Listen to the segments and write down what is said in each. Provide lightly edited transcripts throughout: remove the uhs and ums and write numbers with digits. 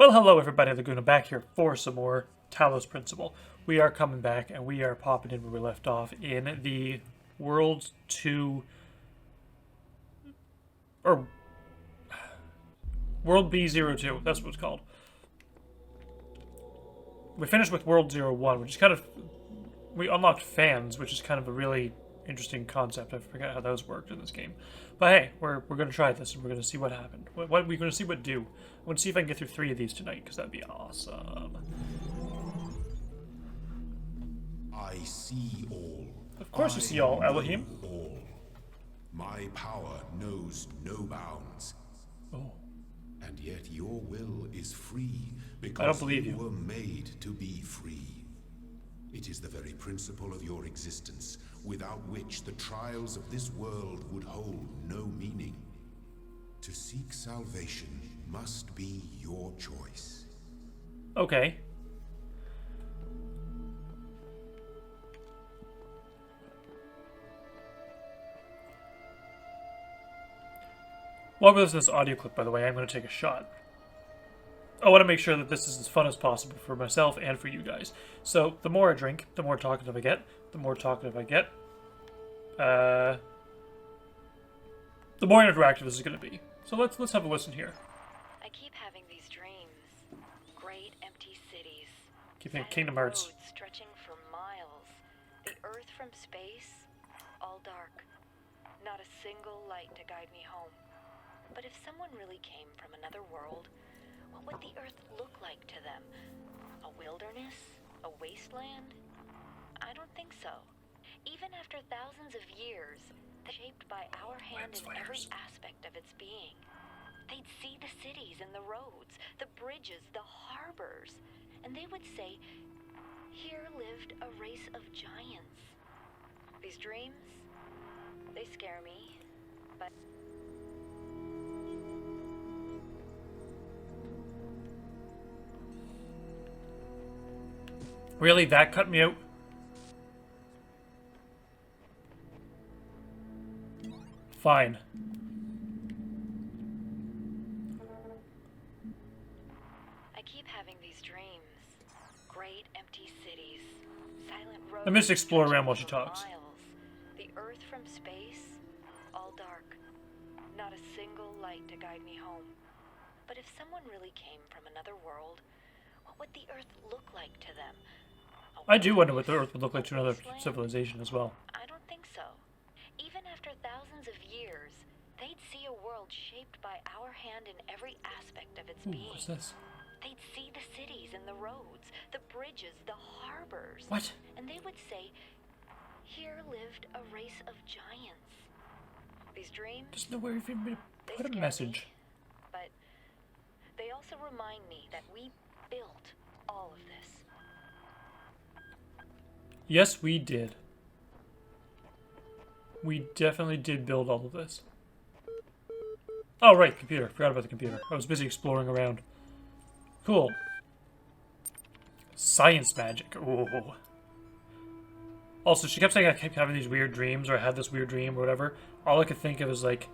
Well, hello everybody, Laguna back here for some more Talos Principle. We are coming back and we are popping in where we left off in the World 2... or... World B-02, that's what it's called. We finished with World 01, which is kind of... We unlocked fans, which is kind of a really interesting concept. I forgot how those worked in this game. But hey, we're going to try this and we're going to see what happened. We're going to see what do. I want to see if I can get through 3 of these tonight, because that'd be awesome. I see all. Of course you see all, Elohim. All. My power knows no bounds. Oh. And yet your will is free because I don't believe you. were made to be free. It is the very principle of your existence, without which the trials of this world would hold no meaning. To seek salvation must be your choice. Okay. While we listen to this audio clip, by the way, I'm going to take a shot. I want to make sure that this is as fun as possible for myself and for you guys. So, the more I drink, the more talkative I get. The more talkative I get, the more interactive this is going to be. So let's have a listen here. I keep having these dreams. Great empty cities. Keep thinking Kingdom Hearts. Roads stretching for miles. The earth from space, all dark. Not a single light to guide me home. But if someone really came from another world, what would the earth look like to them? A wilderness? A wasteland? I don't think so. Even after thousands of years, shaped by our hand in every aspect of its being. They'd see the cities and the roads, the bridges, the harbors, and they would say, here lived a race of giants. These dreams, they scare me, but... Really? That cut me out? Fine. I keep having these dreams. Great empty cities. Silent roads. Let me just explore around while she talks. Miles. The earth from space, all dark. Not a single light to guide me home. But if someone really came from another world, what would the earth look like to them? I do wonder what the Earth would look like to another civilization as well. I don't think so. Even after thousands of years, they'd see a world shaped by our hand in every aspect of its being. What's this? They'd see the cities and the roads, the bridges, the harbors. What? And they would say, here lived a race of giants. These dreams, There's nowhere for me to they put a scare message. me, but they also remind me that we built all of this. Yes, we did. We definitely did build all of this. Oh, right, computer. Forgot about the computer. I was busy exploring around. Cool. Science magic. Ooh. Also, she kept saying I kept having these weird dreams, or I had this weird dream, or whatever. All I could think of is, like...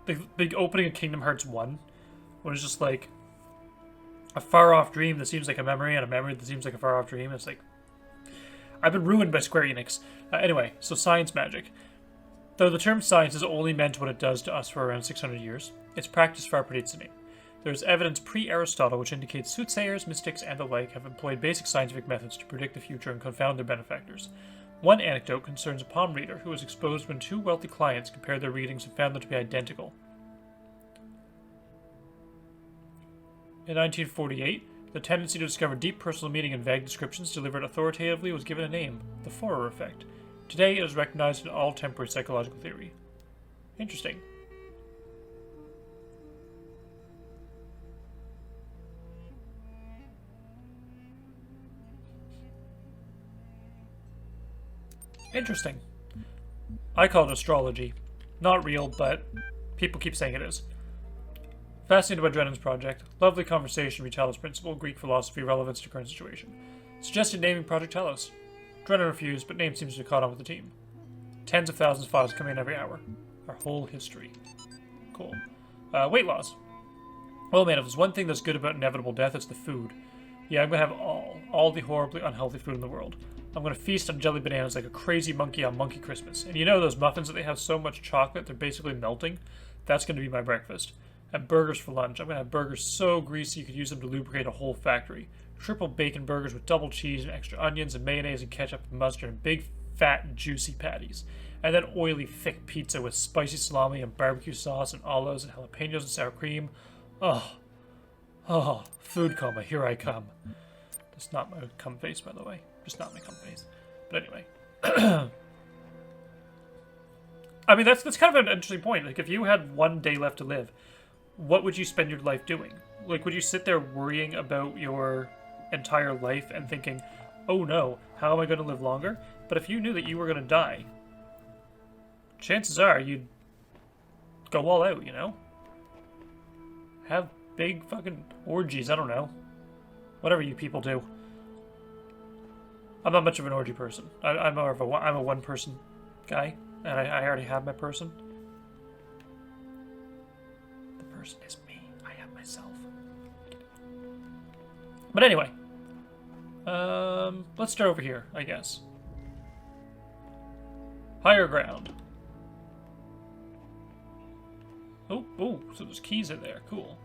the opening of Kingdom Hearts 1. When it's just, like... a far-off dream that seems like a memory, and a memory that seems like a far-off dream. It's like... I've been ruined by Square Enix. Anyway, so science magic. Though the term science has only meant what it does to us for around 600 years, its practice far predates the name. There is evidence pre-Aristotle which indicates soothsayers, mystics, and the like have employed basic scientific methods to predict the future and confound their benefactors. One anecdote concerns a palm reader who was exposed when 2 wealthy clients compared their readings and found them to be identical. In 1948, the tendency to discover deep personal meaning in vague descriptions delivered authoritatively was given a name, the Forer effect. Today it is recognized in all temporary psychological theory. Interesting. Interesting. I call it astrology. Not real, but people keep saying it is. Fascinated by Drennan's project. Lovely conversation re Talos principle, Greek philosophy, relevance to current situation. Suggested naming Project Talos. Drennan refused, but name seems to have caught on with the team. Tens of thousands of files come in every hour. Our whole history. Cool. Weight loss. Oh man, if there's one thing that's good about inevitable death, it's the food. Yeah, I'm gonna have all the horribly unhealthy food in the world. I'm gonna feast on jelly bananas like a crazy monkey on Monkey Christmas. And you know those muffins that they have so much chocolate, they're basically melting? That's gonna be my breakfast. And burgers for lunch. I'm gonna have burgers so greasy you could use them to lubricate a whole factory. Triple bacon burgers with double cheese and extra onions and mayonnaise and ketchup and mustard and big, fat, juicy patties. And then oily, thick pizza with spicy salami and barbecue sauce and olives and jalapenos and sour cream. Oh, food coma, here I come. That's not my cum face, by the way. Just not my cum face. But anyway. I mean, that's kind of an interesting point. Like, if you had one day left to live, what would you spend your life doing? Like, would you sit there worrying about your entire life and thinking, oh no, how am I going to live longer? But if you knew that you were going to die, chances are you'd go all out, you know? Have big fucking orgies, I don't know. Whatever you people do. I'm not much of an orgy person. I'm more of I'm a one-person guy, and I already have my person. The person is me. I have myself. But anyway. Let's start over here, I guess. Higher ground. Oh, so there's keys in there. Cool.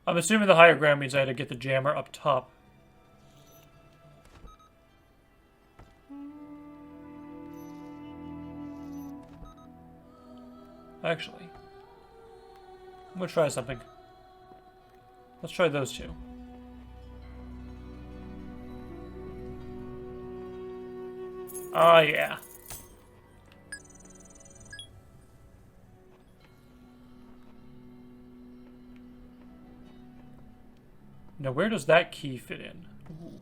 I'm assuming the higher ground means I had to get the jammer up top. Actually, I'm gonna try something. Let's try those two. Oh, yeah. Now, where does that key fit in? Ooh.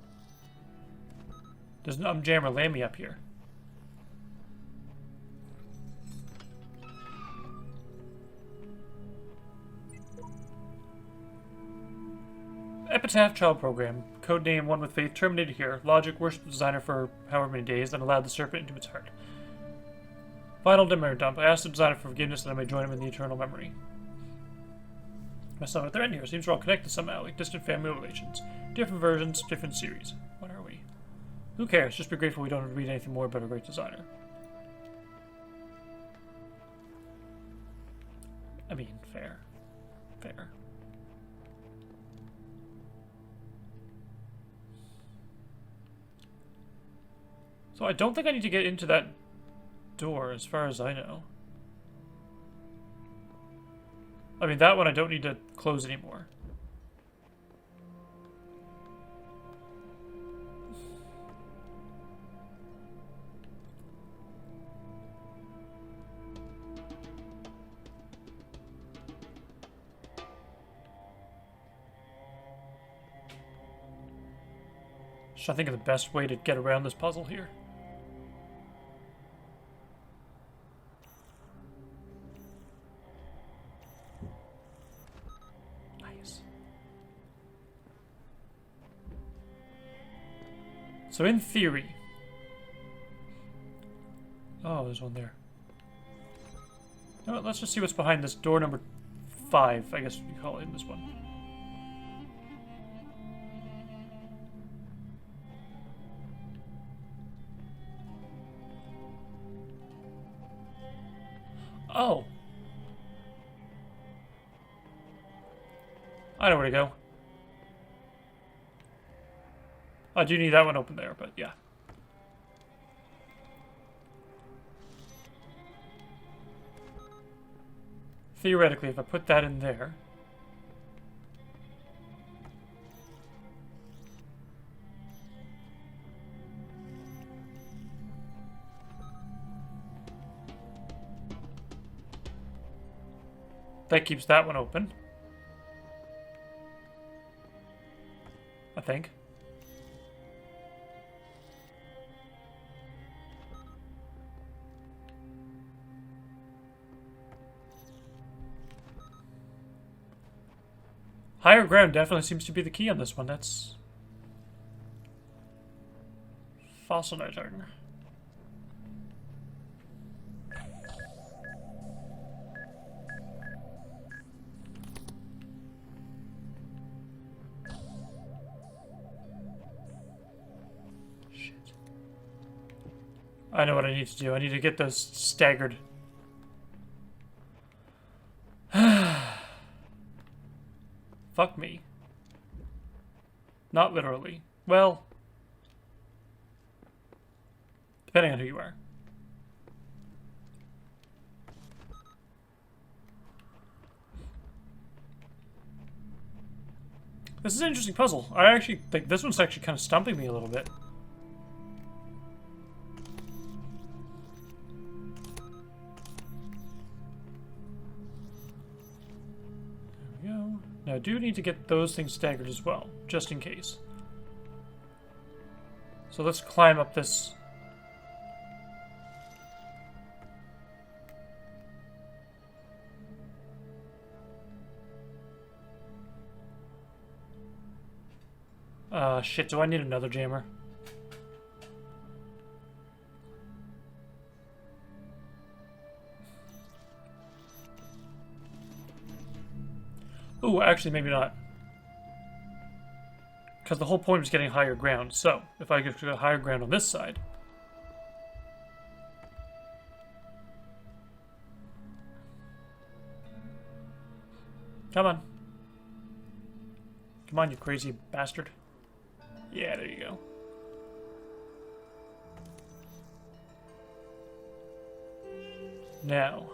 Does jammer land me up here? Epitaph Child Program. Codename One with Faith terminated here. Logic worshipped the designer for however many days, then allowed the serpent into its heart. Final memory dump. I asked the designer for forgiveness that I may join him in the eternal memory. My son at their end here. Seems we're all connected somehow, like distant family relations. Different versions, different series. What are we? Who cares? Just be grateful we don't have to read anything more about a great designer. I mean, fair. Fair. So I don't think I need to get into that door, as far as I know. I mean, that one I don't need to close anymore. Just trying to think of the best way to get around this puzzle here. So in theory... Oh, there's one there. You know what, let's just see what's behind this door number 5, I guess you call it in this one. Oh! I know where to go. I do need that one open there, but yeah. Theoretically, if I put that in there... that keeps that one open. I think. Higher ground definitely seems to be the key on this one. That's fascinating. I know what I need to do. I need to get those staggered. Fuck me. Not literally. Well, depending on who you are. This is an interesting puzzle. I actually think this one's actually kind of stumping me a little bit. There we go. Now I do need to get those things staggered as well, just in case. So let's climb up this. Shit, do I need another jammer? Ooh, actually, maybe not. Because the whole point was getting higher ground. So, if I get higher ground on this side... Come on. Come on, you crazy bastard. Yeah, there you go. Now.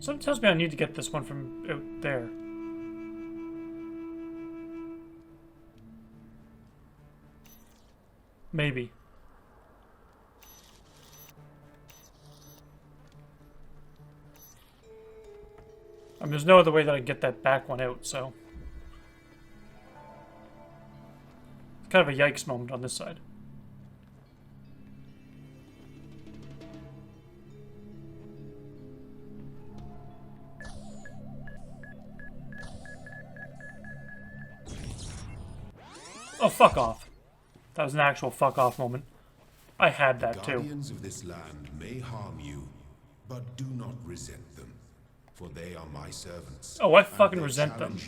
Something tells me I need to get this one from out there. Maybe. I mean, there's no other way that I can get that back one out, so... It's kind of a yikes moment on this side. Oh, fuck off. That was an actual fuck off moment. I had that too. Guardians of this land may harm you, but do not resent them, for they are my servants. Oh, I fucking resent them.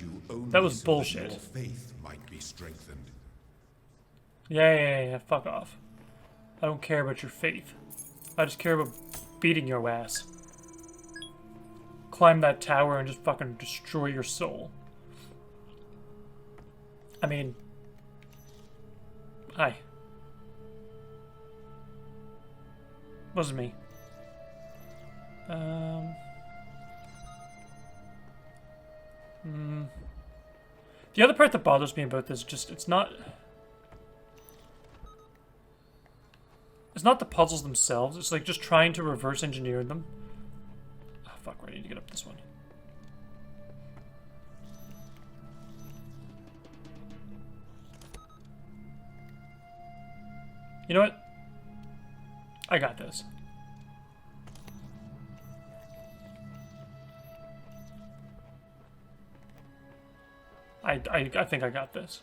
That was bullshit. Your faith might be strengthened. Yeah, fuck off. I don't care about your faith. I just care about beating your ass. Climb that tower and just fucking destroy your soul. I mean... Hi. Wasn't me. The other part that bothers me about this, just, it's not the puzzles themselves, it's like just trying to reverse engineer them. Oh, fuck, I need to get up this one. You know what? I got this. I think I got this.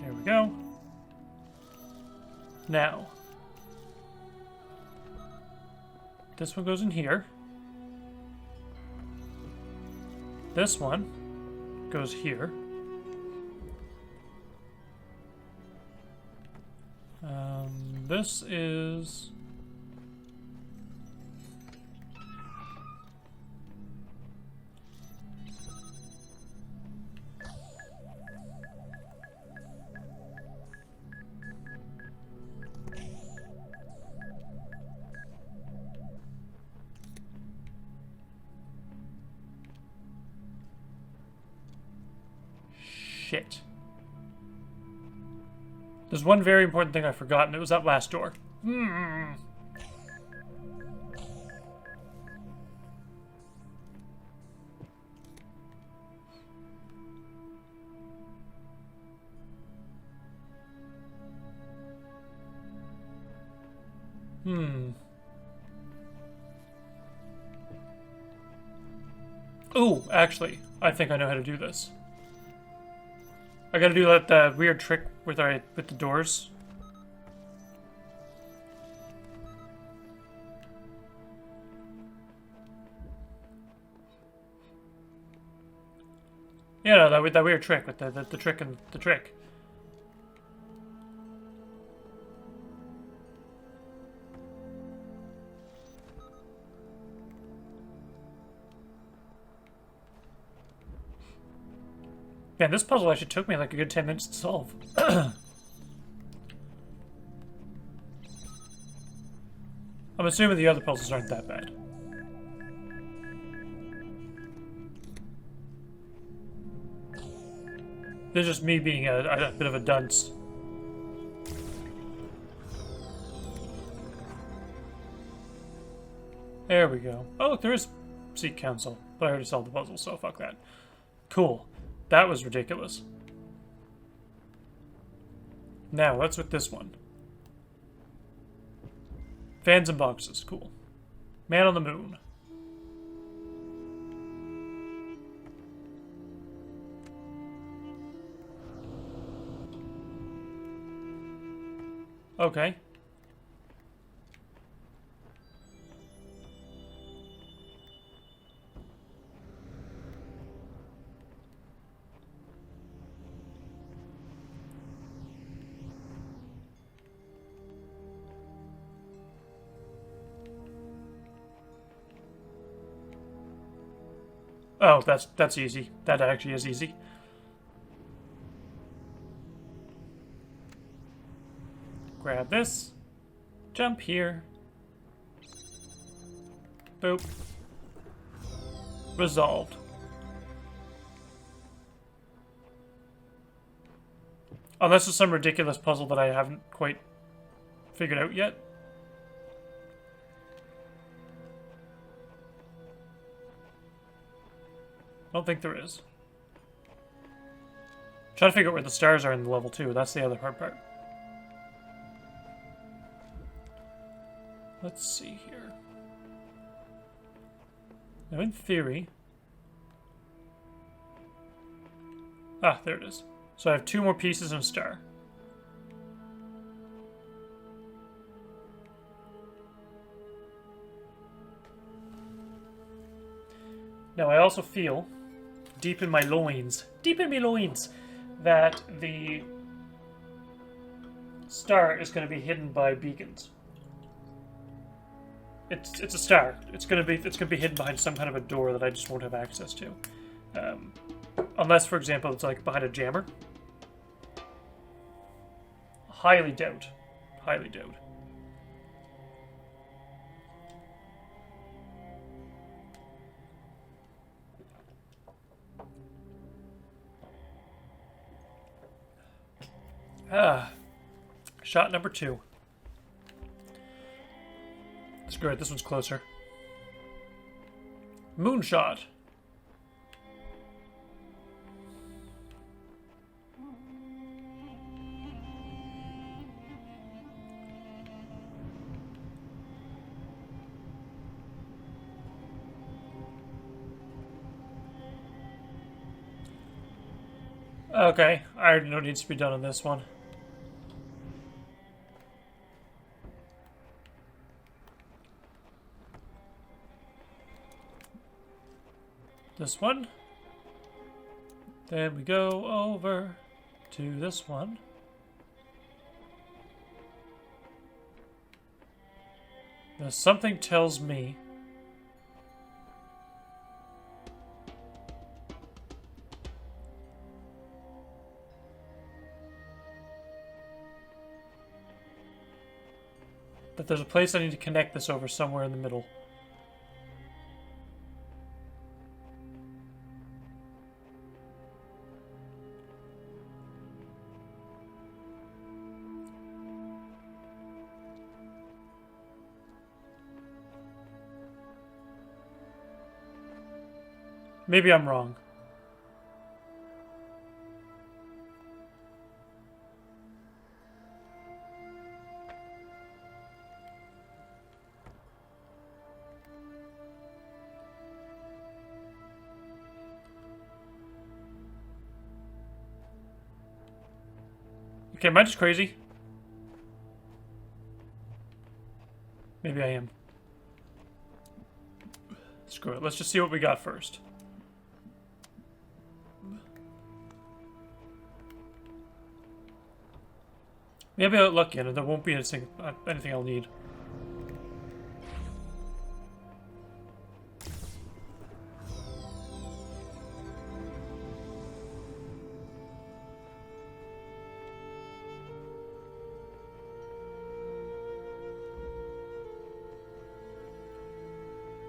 There we go. Now, this one goes in here. This one goes here. This is... Shit. There's one very important thing I forgot, and it was that last door. Ooh, actually, I think I know how to do this. I gotta do that weird trick with the doors. Yeah, no, that weird trick with the trick and the trick. Man, this puzzle actually took me like a good 10 minutes to solve. I'm assuming the other puzzles aren't that bad. This is just me being a bit of a dunce. There we go. Oh, look, there is seat council. But I already solved the puzzle, so fuck that. Cool. That was ridiculous. Now, what's with this one? Fans and boxes. Cool. Man on the moon. Okay. Oh, that's easy. That actually is easy. Grab this. Jump here. Boop. Resolved. Unless it's some ridiculous puzzle that I haven't quite figured out yet. I don't think there is. Trying to figure out where the stars are in the level too. That's the other hard part. Let's see here. Now, in theory... Ah, there it is. So I have 2 more pieces and a star. Now, I also feel, deep in my loins, that the star is going to be hidden by beacons. It's a star. It's gonna be hidden behind some kind of a door that I just won't have access to, unless, for example, it's like behind a jammer. Highly doubt. Highly doubt. Shot number 2. Screw it, this one's closer. Moonshot. Okay, I already know what needs to be done on this one. This one. Then we go over to this one. Now something tells me that there's a place I need to connect this over somewhere in the middle. Maybe I'm wrong. Okay, am I just crazy? Maybe I am. Screw it. Let's just see what we got first. Maybe I'll look in and there won't be anything I'll need.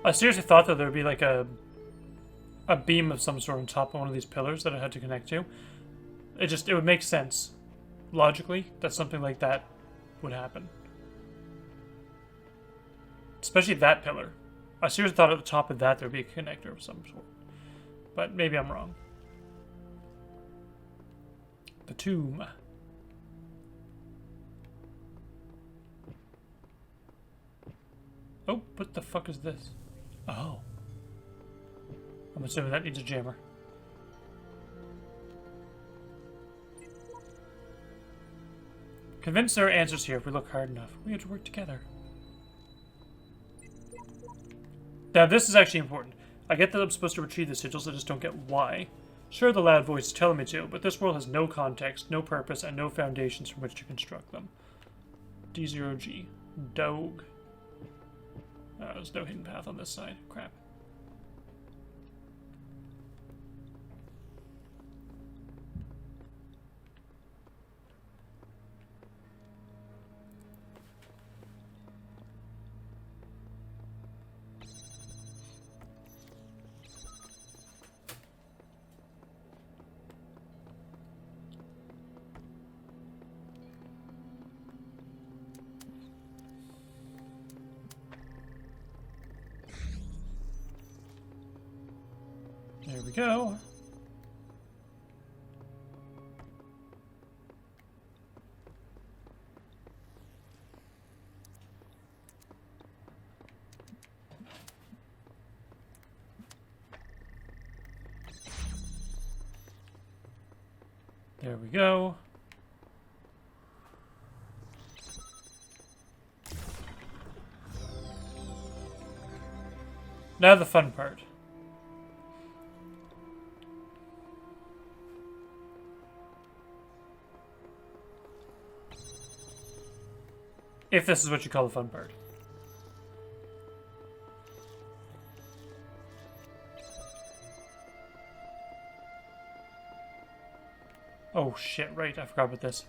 I seriously thought that there would be like a beam of some sort on top of one of these pillars that I had to connect to. It would make sense. Logically, that something like that would happen. Especially that pillar. I seriously thought at the top of that there would be a connector of some sort. But maybe I'm wrong. The tomb. Oh, what the fuck is this? Oh. I'm assuming that needs a jammer. Convinced there are answers here if we look hard enough. We have to work together. Now, this is actually important. I get that I'm supposed to retrieve the sigils, I just don't get why. Sure, the loud voice is telling me to, but this world has no context, no purpose, and no foundations from which to construct them. D0G. Dog. There's no hidden path on this side. Crap. There we go. There we go. Now the fun part. If this is what you call the fun part. Oh shit, right, I forgot about this.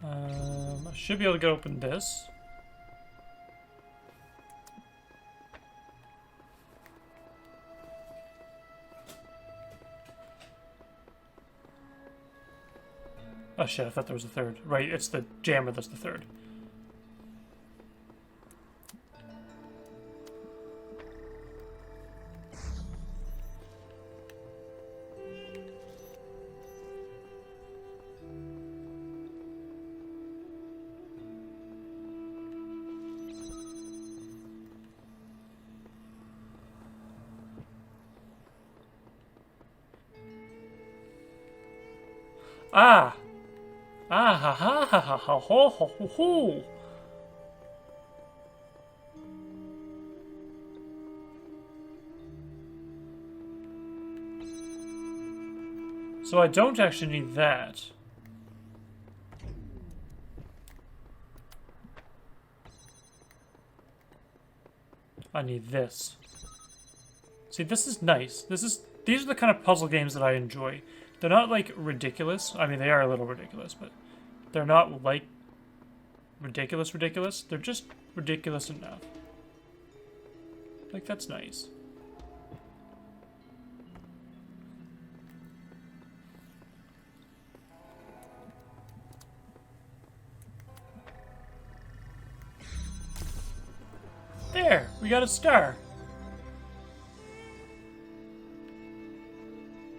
I should be able to get open this. Oh shit, I thought there was a third. Right, it's the jammer that's the third. Ah! Ah ha ha ha ha ha ho ho ho ho! So I don't actually need that. I need this. See, this is nice. These are the kind of puzzle games that I enjoy. They're not, like, ridiculous. I mean, they are a little ridiculous, but they're not, like, ridiculous. They're just ridiculous enough. Like, that's nice. There! We got a star!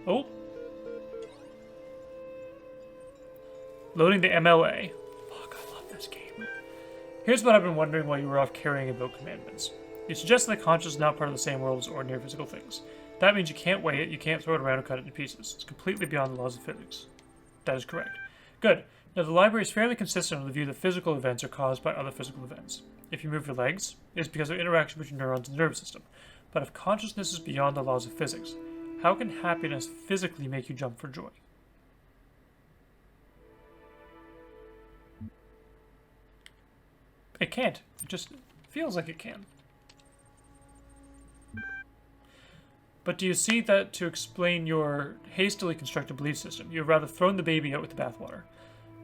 Oh! Loading the MLA. Fuck, I love this game. Here's what I've been wondering while you were off carrying about commandments. You suggest that conscious is not part of the same world as ordinary physical things. That means you can't weigh it, you can't throw it around and cut it into pieces. It's completely beyond the laws of physics. That is correct. Good. Now the library is fairly consistent on the view that physical events are caused by other physical events. If you move your legs, it's because of interaction between neurons in the nervous system. But if consciousness is beyond the laws of physics, how can happiness physically make you jump for joy? It can't. It just feels like it can. But do you see that to explain your hastily constructed belief system, you have rather thrown the baby out with the bathwater?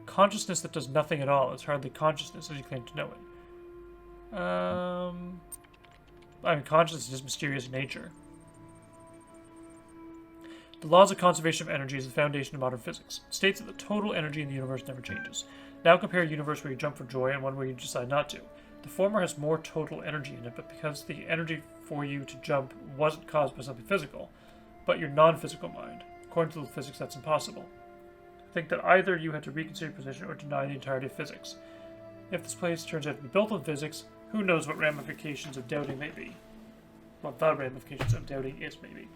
Consciousness that does nothing at all is hardly consciousness as you claim to know it. I mean, consciousness is just mysterious in nature. The laws of conservation of energy is the foundation of modern physics. It states that the total energy in the universe never changes. Now compare a universe where you jump for joy and one where you decide not to. The former has more total energy in it, but because the energy for you to jump wasn't caused by something physical, but your non-physical mind. According to the physics, that's impossible. I think that either you had to reconsider your position or deny the entirety of physics. If this place turns out to be built on physics, who knows what ramifications of doubting may be. Well, the ramifications of doubting is maybe.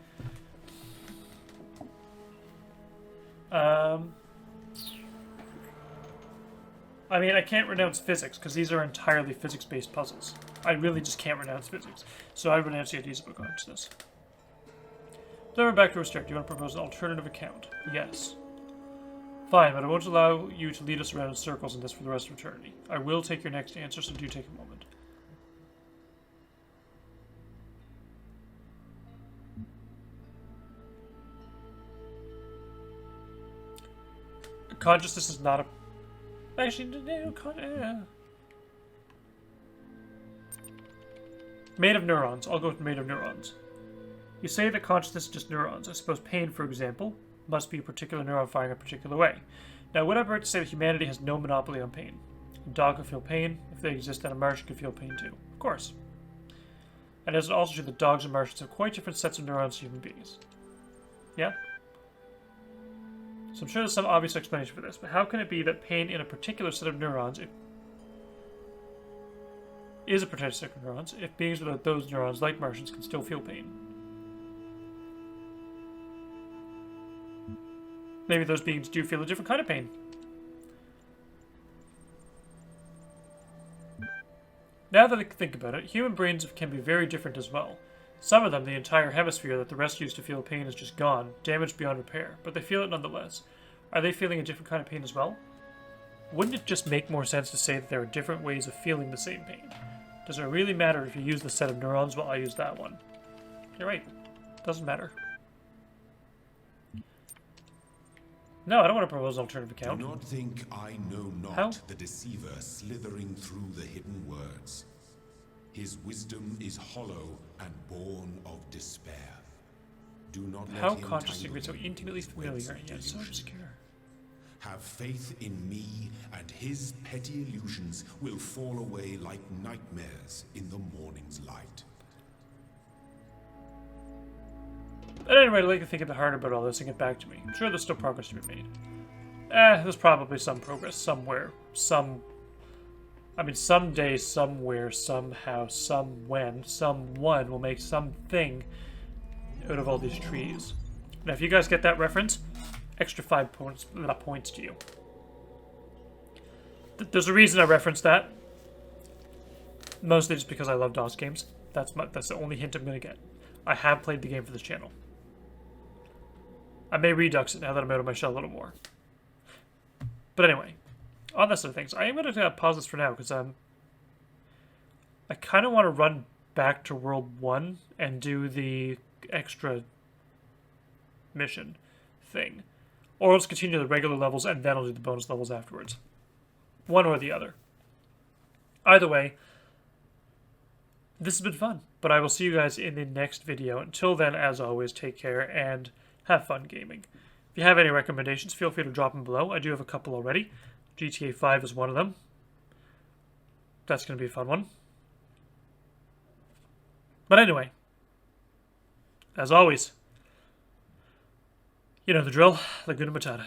I mean, I can't renounce physics, because these are entirely physics-based puzzles. I really just can't renounce physics. So I renounce the ideas about consciousness. Then we're back to restrict. Do you want to propose an alternative account? Yes. Fine, but I won't allow you to lead us around in circles in this for the rest of eternity. I will take your next answer, so do take a moment. Consciousness is not a... Actually, no, made of neurons. I'll go with made of neurons. You say that consciousness is just neurons. I suppose pain, for example, must be a particular neuron firing a particular way. Now, would I be right to say that humanity has no monopoly on pain? A dog can feel pain. If they exist, then a Martian can feel pain too. Of course. And is it also true that dogs and Martians have quite different sets of neurons to human beings? Yeah? So I'm sure there's some obvious explanation for this, but how can it be that pain in a particular set of neurons is a particular set of neurons if beings without those neurons, like Martians, can still feel pain? Maybe those beings do feel a different kind of pain. Now that I think about it, human brains can be very different as well. Some of them, the entire hemisphere that the rest used to feel pain is just gone, damaged beyond repair, but they feel it nonetheless. Are they feeling a different kind of pain as well? Wouldn't it just make more sense to say that there are different ways of feeling the same pain? Does it really matter if you use the set of neurons while I use that one? You're right. Doesn't matter. No, I don't want to propose an alternative account. Do not think I know not How? the deceiver slithering through the hidden words. His wisdom is hollow and born of despair. Do not let How him conscious tangle are so you in intimately his webs familiar of and yet so delusion. obscure? Have faith in me, and his petty illusions will fall away like nightmares in the morning's light. At any rate, I'd like to think a bit harder about all this and get back to me. I'm sure there's still progress to be made. There's probably some progress somewhere. Someday, somewhere, somehow, someone will make something out of all these trees. Now, if you guys get that reference, extra 5 points to you. There's a reason I referenced that. Mostly just because I love DOS games. That's the only hint I'm going to get. I have played the game for this channel. I may redux it now that I'm out of my shell a little more. But anyway, on this sort of things, I am going to pause this for now because I kind of want to run back to World 1 and do the extra mission thing. Or I'll just continue the regular levels and then I'll do the bonus levels afterwards. One or the other. Either way, this has been fun. But I will see you guys in the next video. Until then, as always, take care and have fun gaming. If you have any recommendations, feel free to drop them below. I do have a couple already. GTA 5 is one of them. That's going to be a fun one. But anyway, as always, you know the drill. Laguna Matata.